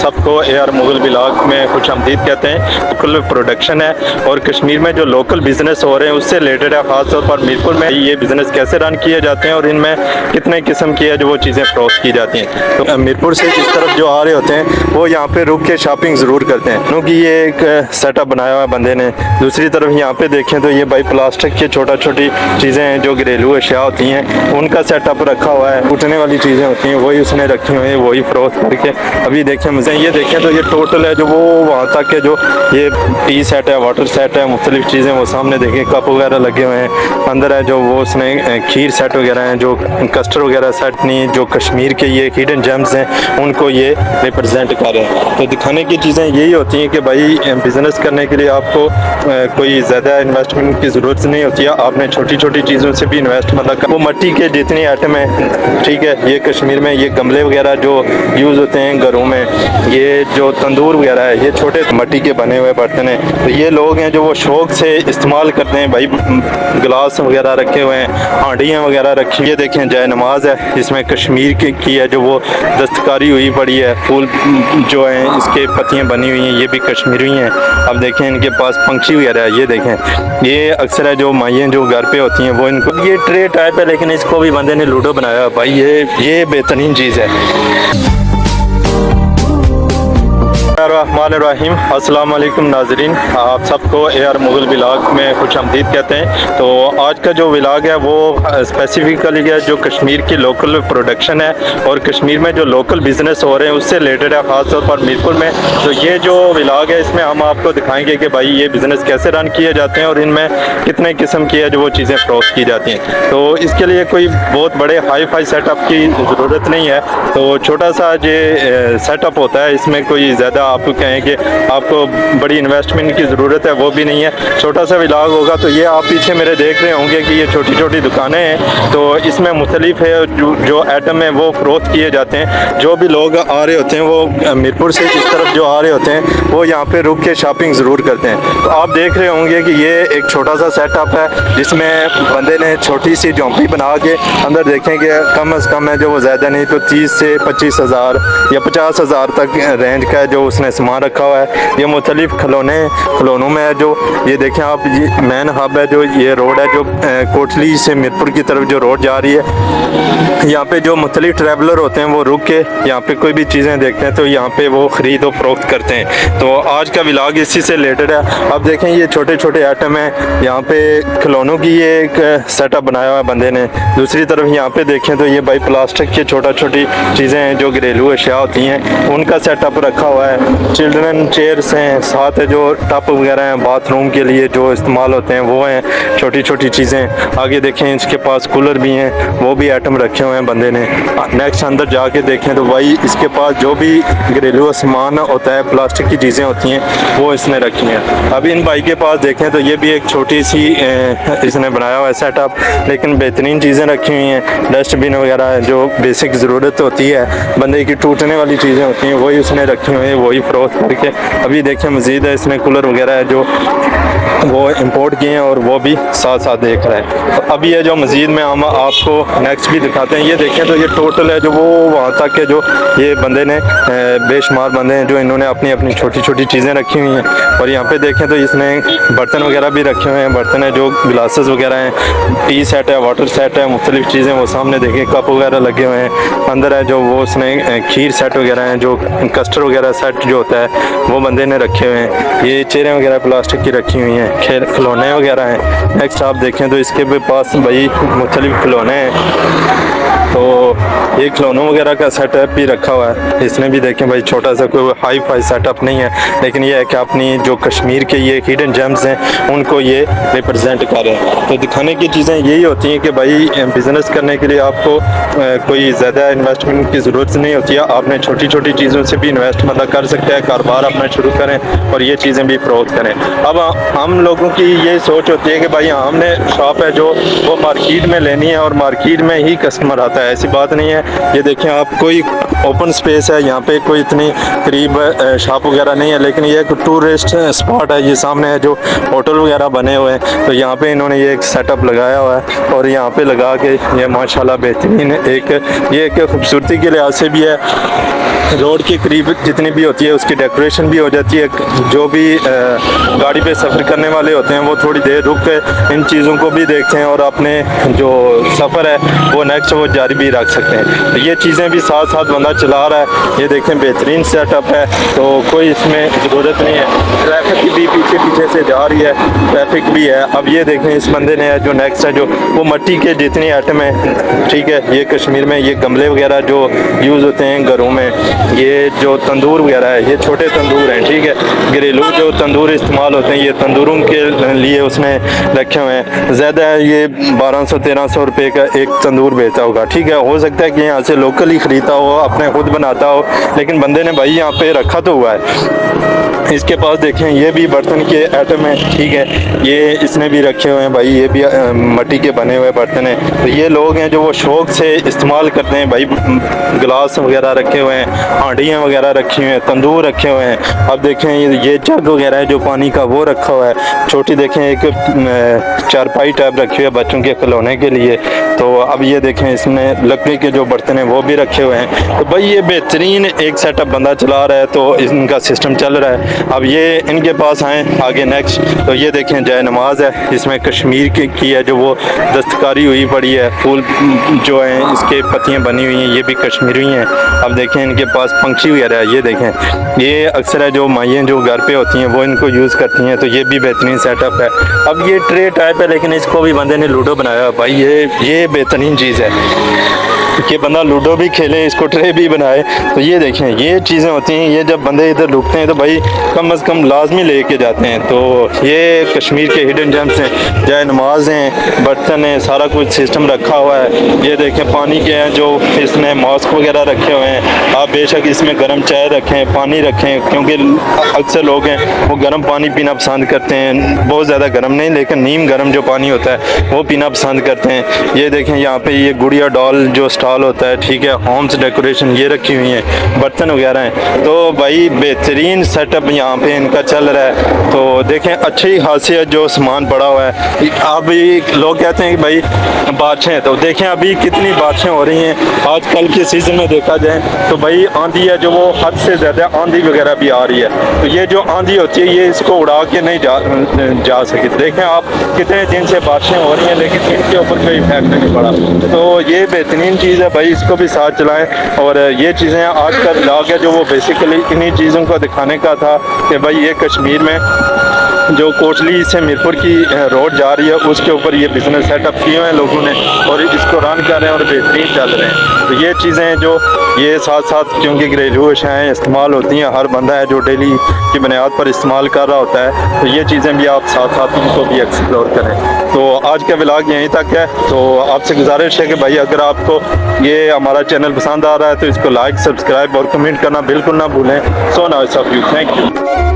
सबको AR Mughal blog में खुश आमदीद कहते हैं। लोकल प्रोडक्शन है और कश्मीर में जो लोकल बिजनेस हो रहे हैं उससे रिलेटेड है। ख़ासतौर पर मीरपुर में ये बिज़नेस कैसे रन किए जाते हैं और इनमें कितने किस्म की है जो वो चीज़ें फ़रोख्त की जाती हैं। तो मीरपुर से इस तरफ जो आ रहे होते हैं वो यहाँ पे रुक के शॉपिंग ज़रूर करते हैं, क्योंकि ये एक सेटअप बनाया हुआ है बंदे ने। दूसरी तरफ यहाँ पे देखें तो ये भाई प्लास्टिक की छोटी चीज़ें हैं जो घरेलू अशिया होती हैं उनका सेटअप रखा हुआ है। उठने वाली चीज़ें होती हैं वही उसने रखी हुई हैं, वही फ़रोख्त करके। अभी देखें मुझे ये देखें तो ये टोटल है जो वो वहाँ तक के जो ये टी सेट है, वाटर सेट है, मुख्तलिफ चीज़ें वो सामने देखें, कप वगैरह लगे हुए हैं। अंदर है जो वो उसने खीर सेट वगैरह हैं, जो कस्टर्ड वगैरह सेट नहीं, जो कश्मीर के ये हिडन जेम्स हैं उनको ये रिप्रेजेंट कर रहे हैं। तो दिखाने की चीज़ें यही होती हैं कि भाई बिज़नेस करने के लिए आपको कोई ज़्यादा इन्वेस्टमेंट की ज़रूरत नहीं होती है। आपने छोटी छोटी चीज़ों से भी इन्वेस्ट मतलब वो मिट्टी के जितनी आइटम है, ठीक है, ये कश्मीर में ये गमले वगैरह जो यूज़ होते हैं घरों में, ये जो तंदूर वगैरह है, ये छोटे मिट्टी के बने हुए बर्तन हैं। तो ये लोग हैं जो वो शौक से इस्तेमाल करते हैं। भाई गिलास वगैरह रखे हुए हैं, हांडियाँ वगैरह रखी। ये देखें जय नमाज है, इसमें कश्मीर की है जो वो दस्तकारी हुई पड़ी है। फूल जो हैं इसके पत्तियाँ बनी हुई हैं ये भी कश्मीरी हैं। अब देखें इनके पास पंछी वगैरह है, ये देखें। ये अक्सर है जो माइयाँ जो घर पे होती हैं वो इनको, ये ट्रे टाइप है लेकिन इसको भी बंदे ने लूडो बनाया। भाई ये बेहतरीन चीज़ है। रहमानिर्रहीम, अस्सलाम वालेकुम नाजरीन, आप सबको AR मुगल ब्लॉग में खुश आमदीद कहते हैं। तो आज का जो व्लॉग है वो स्पेसिफिकली है जो कश्मीर की लोकल प्रोडक्शन है और कश्मीर में जो लोकल बिज़नेस हो रहे हैं उससे रिलेटेड है, ख़ासतौर पर मीरपुर में। तो ये जो व्लॉग है इसमें हम आपको दिखाएंगे कि भाई ये बिज़नेस कैसे रन किए जाते हैं और इनमें कितने किस्म की है जो वो चीज़ें फ़रोख्त की जाती हैं। तो इसके लिए कोई बहुत बड़े हाई फाई सेटअप की ज़रूरत नहीं है। तो छोटा सा ये सेटअप होता है, इसमें कोई ज़्यादा आपको कहें कि आपको बड़ी इन्वेस्टमेंट की ज़रूरत है वो भी नहीं है। छोटा सा व्लॉग होगा। तो ये आप पीछे मेरे देख रहे होंगे कि ये छोटी छोटी दुकानें हैं। तो इसमें मुख्तलिफ है जो आइटम है वो फ़रोख्त किए जाते हैं। जो भी लोग आ रहे होते हैं वो मीरपुर से इस तरफ जो आ रहे होते हैं वो यहाँ पे रुक के शॉपिंग ज़रूर करते हैं। तो आप देख रहे होंगे कि ये एक छोटा सा सेटअप है जिसमें बंदे ने छोटी सी झोंपड़ी बना के अंदर देखें कि कम अज़ कम है जो वो ज़्यादा नहीं तो 30 से 25 हज़ार या 50 हज़ार तक रेंज का है जो उसने सामान रखा हुआ है। ये मुख्तलिफ खिलौनों में है। जो ये देखें आप, ये मेन हब है जो ये रोड है जो कोटली से मीरपुर की तरफ जो रोड जा रही है। यहाँ पे जो मुख्तलिफ ट्रैवलर होते हैं वो रुक के यहाँ पे कोई भी चीज़ें देखते हैं तो यहाँ पे वो ख़रीद और फ़रोख्त करते हैं। तो आज का व्लॉग इसी से रिलेटेड है। अब देखें ये छोटे छोटे आइटम हैं, यहाँ पे खिलौनों की ये एक सेटअप बनाया हुआ है बंदे ने। दूसरी तरफ यहाँ पे देखें तो ये भाई प्लास्टिक की छोटी चीज़ें हैं जो घरेलू अशिया होती हैं उनका सेटअप रखा हुआ है। चिल्ड्रन चेयर्स हैं, साथ है जो टप वगैरह हैं बाथरूम के लिए जो इस्तेमाल होते हैं वो हैं, छोटी चीज़ें। आगे देखें इसके पास कूलर भी हैं, वो भी आइटम रखे हुए हैं बंदे ने। नेक्स्ट अंदर जाके देखें तो भाई इसके पास जो भी घरेलू सामान होता है, प्लास्टिक की चीज़ें होती हैं वो इसने रखी हैं। अब इन भाई के पास देखें तो ये भी एक छोटी सी इसने बनाया हुआ है सेटअप, लेकिन बेहतरीन चीज़ें रखी हुई हैं। डस्टबिन वगैरह जो बेसिक ज़रूरत होती है बंदे की, टूटने वाली चीज़ें होती हैं वही उसने रखी हुई हैं, वही फ़रोख्त करके। अभी देखें मज़ीद है इसमें कूलर वगैरह है जो वो इंपोर्ट किए हैं और वो भी साथ साथ देख रहे हैं। तो अभी ये जो मज़ीद में हम आपको नेक्स्ट भी दिखाते हैं। ये देखें तो ये टोटल है जो वो वहाँ तक के जो ये बंदे ने बेशुमार बंदे हैं जो इन्होंने अपनी छोटी चीज़ें रखी हुई हैं। और यहाँ पे देखें तो इसने बर्तन वगैरह भी रखे हुए हैं। बर्तन है जो गिलासेस वगैरह हैं, टी सेट है, वाटर सेट है, मुख्तलिफ चीज़ें वो सामने देखें, कप वगैरह लगे हुए हैं। अंदर है जो वो उसने खीर सेट वगैरह हैं, जो कस्टर्ड वगैरह सेट जो होता है वो बंदे ने रखे हुए हैं। ये चेयरें वगैरह प्लास्टिक की रखी हुई हैं, खिलौने वगैरह हैं। नेक्स्ट आप देखें तो इसके भी पास भाई मुख्तलिफ खिलौने हैं। तो ये खिलौनों वगैरह का सेटअप भी रखा हुआ है। इसमें भी देखें भाई छोटा सा कोई हाई फाई सेटअप नहीं है, लेकिन ये है कि अपनी जो कश्मीर के ये हिडन जेम्स हैं उनको ये रिप्रेजेंट कर रहे हैं। तो दिखाने की चीज़ें यही होती हैं कि भाई बिज़नेस करने के लिए आपको कोई ज़्यादा इन्वेस्टमेंट की ज़रूरत नहीं होती है। आपने छोटी चीज़ों से भी इन्वेस्ट मतलब कर सकते हैं, कारोबार अपना शुरू करें और ये चीज़ें भी फ़रोख्त करें। अब हम लोगों की ये सोच होती है कि भाई हमने शॉप है जो वो मार्केट में लेनी है और मार्केट में ही कस्टमर आता है, ऐसी बात नहीं है। ये देखें आप, कोई ओपन स्पेस है, यहाँ पे कोई इतनी करीब शॉप वगैरह नहीं है, लेकिन ये एक टूरिस्ट स्पॉट है। ये सामने है जो होटल वगैरह बने हुए हैं, तो यहाँ पे इन्होंने ये एक सेटअप लगाया हुआ है और यहाँ पे लगा के ये माशाल्लाह बेहतरीन एक ये एक खूबसूरती के लिहाज से भी है रोड के करीब जितनी भी होती है उसकी डेकोरेशन भी हो जाती है। जो भी गाड़ी पे सफ़र करने वाले होते हैं वो थोड़ी देर रुक के इन चीज़ों को भी देखते हैं और अपने जो सफ़र है वो नेक्स्ट वो जारी भी रख सकते हैं। तो ये चीज़ें भी साथ साथ बंदा चला रहा है। ये देखें बेहतरीन सेटअप है, तो कोई इसमें ज़रूरत नहीं है। ट्रैफिक भी पीछे से जा रही है, ट्रैफिक भी है। अब ये देखें इस बंदे ने जो नेक्स्ट है जो वो मिट्टी के जितनी आइटम है, ठीक है, ये कश्मीर में ये गमले वगैरह जो यूज़ होते हैं घरों में, ये जो तंदूर वगैरह है, ये छोटे तंदूर हैं, ठीक है, घरेलू जो तंदूर इस्तेमाल होते हैं, ये तंदूरों के लिए उसने रखे हुए हैं। ज़्यादा है ये 1200-1300 रुपये का एक तंदूर बेचता होगा, ठीक है। हो सकता है कि यहाँ से लोकली ख़रीदता हो, अपने खुद बनाता हो, लेकिन बंदे ने भाई यहाँ पे रखा तो हुआ है। इसके पास देखें ये भी बर्तन के आइटम है, ठीक है, ये इसने भी रखे हुए हैं भाई, ये भी मिट्टी के बने हुए बर्तन हैं। तो ये लोग हैं जो वो शौक़ से इस्तेमाल करते हैं भाई। गिलास वगैरह रखे हुए हैं, हांडियाँ वगैरह रखी हुई हैं, तंदूर रखे हुए हैं। अब देखें ये जग वगैरह है जो पानी का वो रखा हुआ है। छोटी देखें एक चारपाई टाइप रखी हुई है बच्चों के खिलौने के लिए। तो अब ये देखें इसमें लकड़ी के जो बर्तन हैं वो भी रखे हुए हैं। तो भाई ये बेहतरीन एक सेटअप बंदा चला रहा है, तो इनका सिस्टम चल रहा है। अब ये इनके पास आए आगे नेक्स्ट, तो ये देखें जय नमाज है, इसमें कश्मीर की है जो वो दस्तकारी हुई पड़ी है। फूल जो हैं इसके पत्तियाँ बनी हुई हैं, ये भी कश्मीरी हैं। अब देखें इनके पास पंछी वगैरह है, ये देखें, ये अक्सर है जो माइयाँ जो घर पे होती हैं वो इनको यूज़ करती हैं। तो ये भी बेहतरीन सेटअप है। अब ये ट्रे टाइप है, लेकिन इसको भी बंदे ने लूडो बनाया भाई। ये बेहतरीन चीज़ है कि बंदा लूडो भी खेले, इसको ट्रे भी बनाए। तो ये देखें ये चीज़ें होती हैं, ये जब बंदे इधर रुकते हैं तो भाई कम से कम लाजमी लेके जाते हैं। तो ये कश्मीर के हिडन जेम्स हैं, जय नमाज हैं, बर्तन हैं, सारा कुछ सिस्टम रखा हुआ है। ये देखें पानी के हैं जो इसने मास्क वगैरह रखे हुए हैं। आप बेशक इसमें गर्म चाय रखें, पानी रखें, क्योंकि अक्सर लोग हैं वो गर्म पानी पीना पसंद करते हैं, बहुत ज़्यादा गर्म नहीं, लेकिन नीम गर्म जो पानी होता है वो पीना पसंद करते हैं। ये देखें यहाँ पे ये गुड़िया डॉल जो स्टॉल होता है, ठीक है, होम्स डेकोरेशन ये रखी हुई हैं, बर्तन वगैरह हैं। तो भाई बेहतरीन सेटअप यहाँ पे इनका चल रहा है। तो देखें अच्छी खासियत जो सामान पड़ा हुआ है। अभी लोग कहते हैं कि भाई बारिशें, तो देखें अभी कितनी बारिशें हो रही हैं। आजकल के सीज़न में देखा जाए तो भाई आंधी है जो वो हद से ज़्यादा आंधी वगैरह भी आ रही है। तो ये जो आंधी होती है ये इसको उड़ा के नहीं जा सके। देखें आप कितने दिन से बारिशें हो रही हैं, लेकिन इनके ऊपर कोई इफेक्ट नहीं पड़ा। तो ये बेहतरीन चीज़ है भाई, इसको भी साथ चलाएं। और ये चीज़ें आज का ब्लॉग है जो वो बेसिकली इन्हीं चीज़ों को दिखाने का था कि भाई ये कश्मीर में जो कोटली से मीरपुर की रोड जा रही है उसके ऊपर ये बिज़नेस सेटअप किए हुए हैं लोगों ने, और इसको रन कर रहे हैं और बेहतरीन चल रहे हैं। तो ये चीज़ें हैं जो ये साथ साथ, क्योंकि घरेलू अशाएँ इस्तेमाल होती हैं, हर बंदा है जो डेली की बुनियाद पर इस्तेमाल कर रहा होता है। तो ये चीज़ें भी आप साथ साथ इनको भी एक्सप्लोर करें। तो आज का व्लॉग यहीं तक है। तो आपसे गुजारिश है कि भाई अगर आपको ये हमारा चैनल पसंद आ रहा है तो इसको लाइक, सब्सक्राइब और कमेंट करना बिल्कुल ना भूलें। So nice of you, thank you.